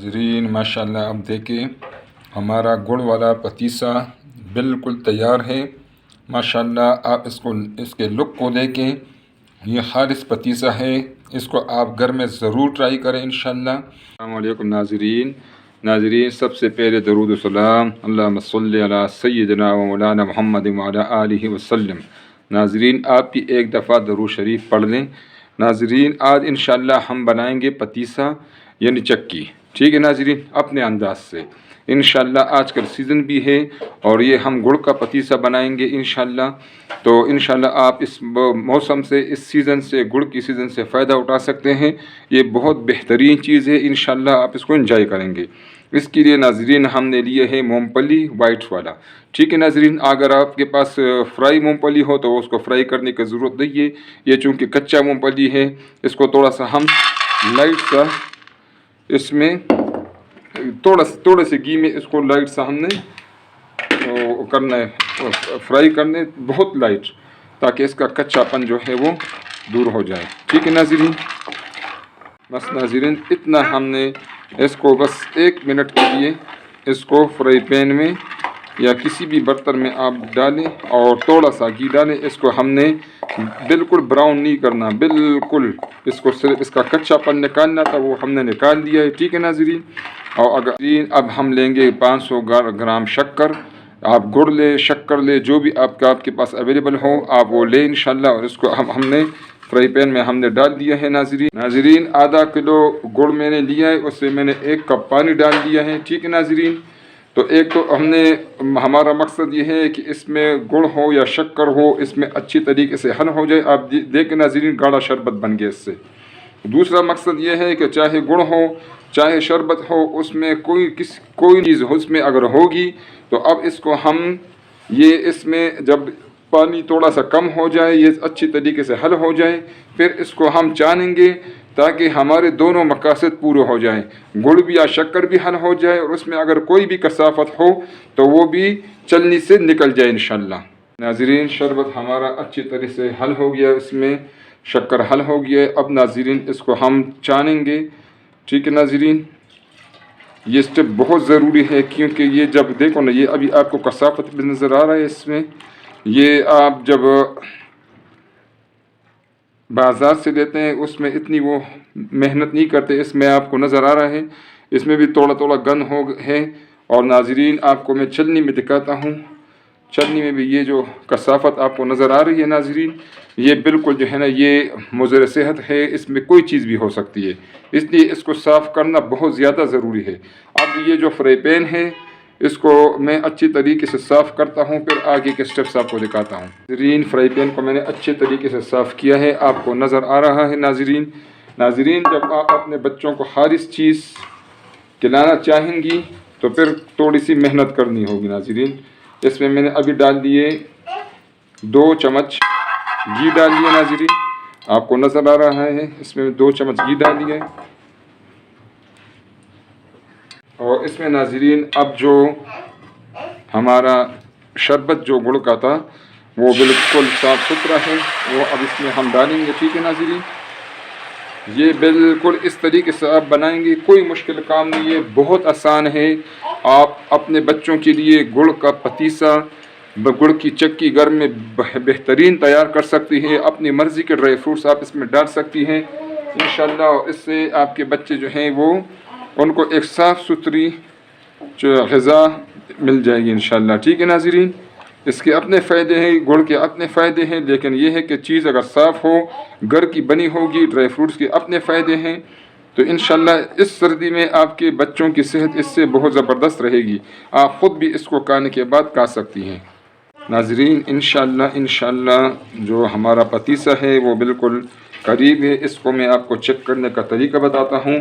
नाज़रीन माशाल्लाह अब देखें हमारा गुड़ वाला पतीसा बिल्कुल तैयार है। माशाल्लाह आप इसके लुक को देखें, ये खालिस पतीसा है। इसको आप घर में ज़रूर ट्राई करें इंशाल्लाह। अस्सलामु अलैकुम नाज़रीन सबसे पहले दरूद व सलाम अल्लाहुम्मा सल्लि अला सय्यिदिना व मौलाना मुहम्मद व अला आलिहि वसल्लम। नाज़रीन आप भी एक दफ़ा दरूद शरीफ पढ़ लें। नाज़रीन आज इंशाल्लाह हम बनाएंगे पतीसा यानी चक्की, ठीक है नाज़रीन, अपने अंदाज से इंशाल्लाह। आजकल सीज़न भी है और ये हम गुड़ का पतीसा बनाएंगे इंशाल्लाह। तो इंशाल्लाह आप इस मौसम से, इस सीज़न से, गुड़ की सीज़न से फ़ायदा उठा सकते हैं। ये बहुत बेहतरीन चीज़ है, इंशाल्लाह आप इसको एंजॉय करेंगे। इसके लिए नाज़रीन हमने लिए है मूंगफली वाइट वाला, ठीक है नाज़रीन। अगर आपके पास फ्राई मूंगफली हो तो उसको फ्राई करने की ज़रूरत नहीं है। ये चूँकि कच्चा मूंगफली है, इसको थोड़ा सा हम लाइट सा इसमें थोड़े से घी में इसको लाइट सा हमने करना है, फ्राई करने बहुत लाइट, ताकि इसका कच्चापन जो है वो दूर हो जाए, ठीक है नाज़रीन। बस नाज़रीन इतना हमने इसको बस 1 मिनट के लिए इसको फ्राई पैन में या किसी भी बर्तन में आप डालें और थोड़ा सा घी डालें। इसको हमने बिल्कुल ब्राउन नहीं करना, बिल्कुल इसको सिर्फ इसका कच्चापन निकालना था, वो हमने निकाल दिया है, ठीक है नाज़रीन। और अगर अब हम लेंगे 500 ग्राम शक्कर, आप गुड़ ले, शक्कर ले, जो भी आपके पास अवेलेबल हो आप वो लें इंशाल्लाह। और इसको हमने फ्राई पैन में हमने डाल दिया है नाज़रीन। आधा किलो गुड़ मैंने लिया है, उससे मैंने 1 कप पानी डाल दिया है, ठीक है नाज़रीन। तो एक तो हमारा मकसद ये है कि इसमें गुड़ हो या शक्कर हो, इसमें अच्छी तरीके से हल हो जाए। आप देखें नाज़रीन गाढ़ा शरबत बन गया इससे। दूसरा मकसद ये है कि चाहे गुड़ हो चाहे शरबत हो, उसमें कोई चीज़ उसमें अगर होगी तो अब इसको हम इसमें जब पानी थोड़ा सा कम हो जाए, ये अच्छी तरीके से हल हो जाए, फिर इसको हम छानेंगे ताकि हमारे दोनों मकासद पूरे हो जाएं। गुड़ भी या शक्कर भी हल हो जाए और उसमें अगर कोई भी कसाफत हो तो वो भी चलनी से निकल जाए इंशाल्लाह। नाज़रीन शरबत हमारा अच्छी तरह से हल हो गया, इसमें शक्कर हल हो गया। अब नाज़रीन इसको हम छानेंगे, ठीक है नाज़रीन। ये स्टेप बहुत ज़रूरी है, क्योंकि ये जब देखो ना, ये अभी आपको कसाफत भी नज़र आ रहा है इसमें। ये आप जब बाज़ार से लेते हैं उसमें इतनी वो मेहनत नहीं करते, इसमें आपको नज़र आ रहा है इसमें भी थोड़ा गन है। और नाज़रीन आपको मैं छलनी में दिखाता हूँ, छलनी में भी ये जो कसाफत आपको नज़र आ रही है नाज़रीन, ये बिल्कुल जो है ना ये मुज़र सेहत है, इसमें कोई चीज़ भी हो सकती है, इसलिए इसको साफ़ करना बहुत ज़्यादा ज़रूरी है। अब ये जो फ्राई पैन है इसको मैं अच्छी तरीके से साफ़ करता हूँ, फिर आगे के स्टेप्स आपको दिखाता हूँ। नाज़रीन फ्राई पैन को मैंने अच्छे तरीके से साफ़ किया है, आपको नज़र आ रहा है नाज़रीन जब आप अपने बच्चों को खालिस चीज़ खिलाना चाहेंगी तो फिर थोड़ी सी मेहनत करनी होगी नाज़रीन। इसमें मैंने अभी डाल दिए 2 चम्मच घी डाल दिए नाज़रीन, आपको नज़र आ रहा है इसमें 2 चम्मच घी डाल दिए। और इसमें नाज़रीन अब जो हमारा शरबत जो गुड़ का था वो बिल्कुल साफ़ सुथरा है, वो अब इसमें हम डालेंगे, ठीक है नाज़रीन। ये बिल्कुल इस तरीके से आप बनाएंगे, कोई मुश्किल काम नहीं है, बहुत आसान है। आप अपने बच्चों के लिए गुड़ का पतीसा, गुड़ की चक्की घर में बेहतरीन तैयार कर सकती हैं। अपनी मर्ज़ी के ड्राई फ्रूट्स आप इसमें डाल सकती हैं इंशाल्लाह। इससे आपके बच्चे जो हैं वो उनको एक साफ़ सुथरी ग़िज़ा मिल जाएगी इंशाल्लाह, ठीक है नाज़रीन। इसके अपने फ़ायदे हैं, गुड़ के अपने फ़ायदे हैं, लेकिन यह है कि चीज़ अगर साफ़ हो, घर की बनी होगी, ड्राई फ्रूट्स के अपने फ़ायदे हैं। तो इंशाल्लाह इस सर्दी में आपके बच्चों की सेहत इससे बहुत ज़बरदस्त रहेगी, आप ख़ुद भी इसको खाने के बाद खा सकती हैं नाज़रीन। इंशाल्लाह जो हमारा पतीसा है वो बिल्कुल करीब है। इसको मैं आपको चेक करने का तरीका बताता हूँ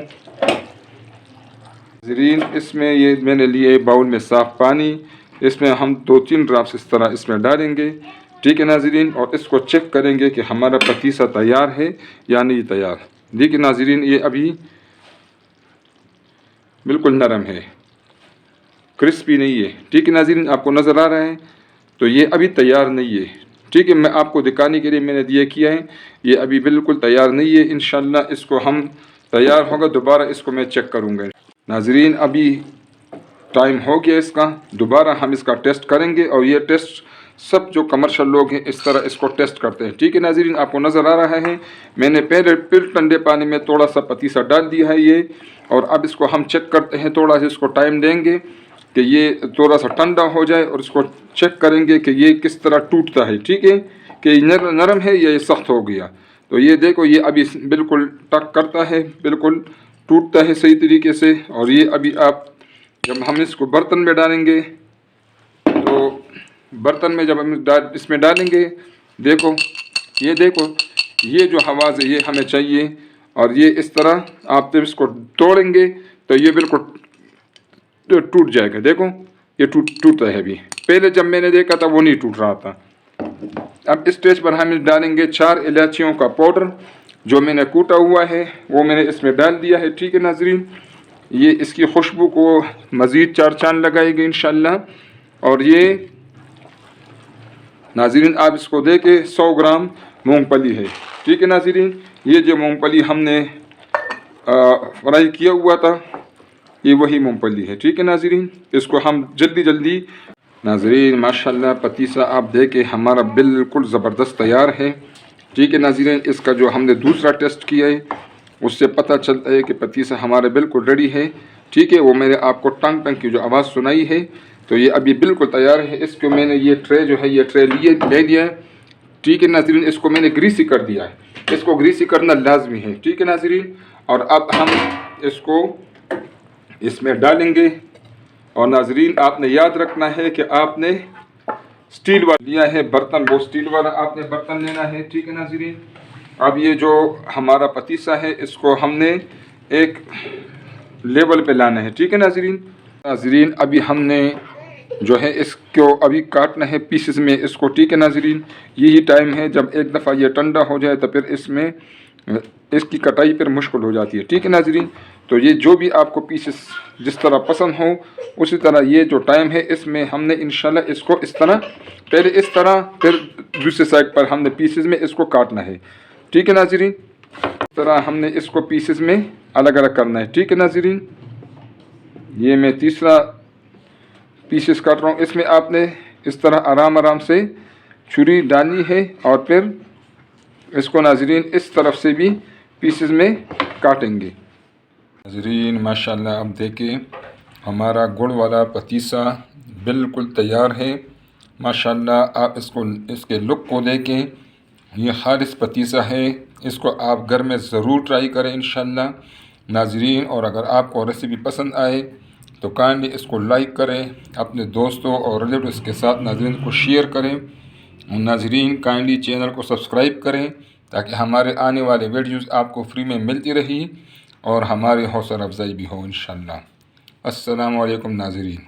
नाज़रीन। इसमें ये मैंने लिए बाउल में साफ़ पानी, इसमें हम 2-3 ड्रॉप्स इस तरह इसमें डालेंगे, ठीक है नाज़रीन। और इसको चेक करेंगे कि हमारा पतीसा तैयार है या नहीं तैयार। देखिए नाज़रीन ये अभी बिल्कुल नरम है, क्रिस्पी नहीं है, ठीक है नाज़रीन, आपको नज़र आ रहा है। तो ये अभी तैयार नहीं है, ठीक है, मैं आपको दिखाने के लिए मैंने ये किया है, ये अभी बिल्कुल तैयार नहीं है। इंशाल्लाह इसको हम तैयार होगा दोबारा इसको मैं चेक करूँगा। नाजरीन अभी टाइम हो गया इसका, दोबारा हम इसका टेस्ट करेंगे और ये टेस्ट सब जो कमर्शियल लोग हैं इस तरह इसको टेस्ट करते हैं। ठीक है नाजरीन, आपको नज़र आ रहा है मैंने पहले फिर ठंडे पानी में थोड़ा सा पतीसा डाल दिया है ये, और अब इसको हम चेक करते हैं, थोड़ा सा इसको टाइम देंगे कि ये थोड़ा सा ठंडा हो जाए और इसको चेक करेंगे कि ये किस तरह टूटता है। ठीक है, कि नरम है या ये सख्त हो गया। तो ये देखो ये अभी बिल्कुल टक करता है, बिल्कुल टूटता है सही तरीके से। और ये अभी आप जब हम इसको बर्तन में डालेंगे, तो बर्तन में जब हम इसमें डालेंगे, देखो ये जो आवाज़ है ये हमें चाहिए। और ये इस तरह आप जब इसको तोड़ेंगे तो ये बिल्कुल टूट जाएगा। देखो ये टूटता है। अभी पहले जब मैंने देखा था वो नहीं टूट रहा था। अब इस स्टेज पर हम डालेंगे 4 इलायचियों का पाउडर जो मैंने कूटा हुआ है, वो मैंने इसमें डाल दिया है। ठीक है नाजरीन, ये इसकी खुशबू को मज़ीद 4 चांद लगाएगी इंशाल्लाह। और ये नाजरीन आप इसको देखें 100 ग्राम मूंगफली है। ठीक है नाजरीन, ये जो मूंगफली हमने फ्राई किया हुआ था ये वही मूंगफली है। ठीक है नाजरीन, इसको हम जल्दी नाजरीन माशाल्लाह पतीसा आप देखें हमारा बिल्कुल ज़बरदस्त तैयार है। ठीक है नाजरीन, इसका जो हमने दूसरा टेस्ट किया है उससे पता चलता है कि पतीसा हमारा बिल्कुल रेडी है। ठीक है, वो मैंने आपको टंग की जो आवाज़ सुनाई है, तो ये अभी बिल्कुल तैयार है। इसको मैंने ये ट्रे जो है ये ट्रे ले लिया है। ठीक है नाजरीन, इसको मैंने ग्रीसी कर दिया है, इसको ग्रीसी करना लाजमी है। ठीक है नाजरीन, और अब हम इसको इसमें डालेंगे। और नाजरीन आपने याद रखना है कि आपने स्टील वाला लिया है बर्तन, वो स्टील वाला आपने बर्तन लेना है। ठीक है नाजरीन, अब ये जो हमारा पतीसा है इसको हमने एक लेवल पे लाना है। ठीक है नाजरीन अभी हमने जो है इसको अभी काटना है पीसेस में इसको। ठीक है नाजरीन, यही टाइम है, जब एक दफ़ा ये ठंडा हो जाए तो फिर इसमें इसकी कटाई फिर मुश्किल हो जाती है। ठीक है नाजरीन, तो ये जो भी आपको पीसेस जिस तरह पसंद हो उसी तरह ये जो टाइम है इसमें हमने इंशाल्लाह इसको इस तरह पहले इस तरह फिर दूसरे साइड पर हमने पीसेस में इसको काटना है। ठीक है नाजरीन, इस तरह हमने इसको पीसेस में अलग अलग करना है। ठीक है नाजरीन, ये मैं तीसरा पीसेस काट रहा हूँ। इसमें आपने इस तरह आराम से छुरी डालनी है और फिर इसको नाजरीन इस तरफ से भी पीसेस में काटेंगे। नाजरीन माशाल्लाह अब देखें हमारा गुड़ वाला पतीसा बिल्कुल तैयार है। माशाल्लाह आप इसके लुक को देखें, ये खालिस पतीसा है। इसको आप घर में ज़रूर ट्राई करें इंशाल्लाह नाजरीन। और अगर आपको रेसिपी पसंद आए तो काइंडली इसको लाइक करें, अपने दोस्तों और रिलेटिव्स के साथ नाजरीन को शेयर करें। नाजरीन काइंडली चैनल को सब्सक्राइब करें ताकि हमारे आने वाले वीडियोज़ आपको फ्री में मिलती रही और हमारी हौसला अफजाई भी हो इंशाल्लाह। अस्सलामु अलैकुम नाजरीन।